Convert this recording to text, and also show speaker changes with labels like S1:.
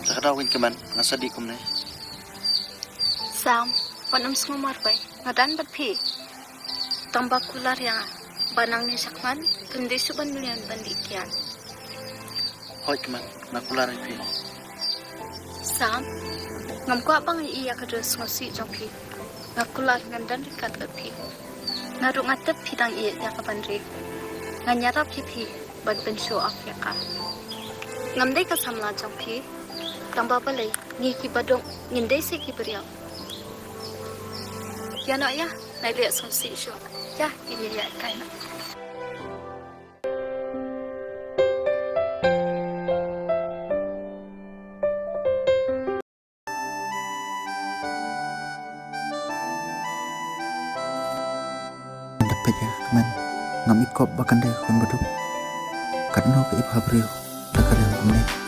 S1: Sakadawin ka man, nga sa di ko na.
S2: Sam, panam sumar bay, ngadan bat pi. Tambak kular yang banang ni sakman, kundi suban milian bandikian.
S1: Hoy ka man, nakularay pi.
S2: Sam, ngam ko abang iya kadus ngosi jongki. Ngakular ngandan rikat pi. Ngaruk ngatep pidang iya ya kabandri. Nganyarap pi ban ben show off ya ka. Ngam dei ka samla jongki. Tamba balai ngiki badong ngindai se ki beriau. Ya nak ya, nak lihat sonsi show. Ya, ini lihat kan.
S3: Dapat ya, man. Ngam ikop bakan deh kon baduk. Kadno ke ibha briew. Takar yang kumne.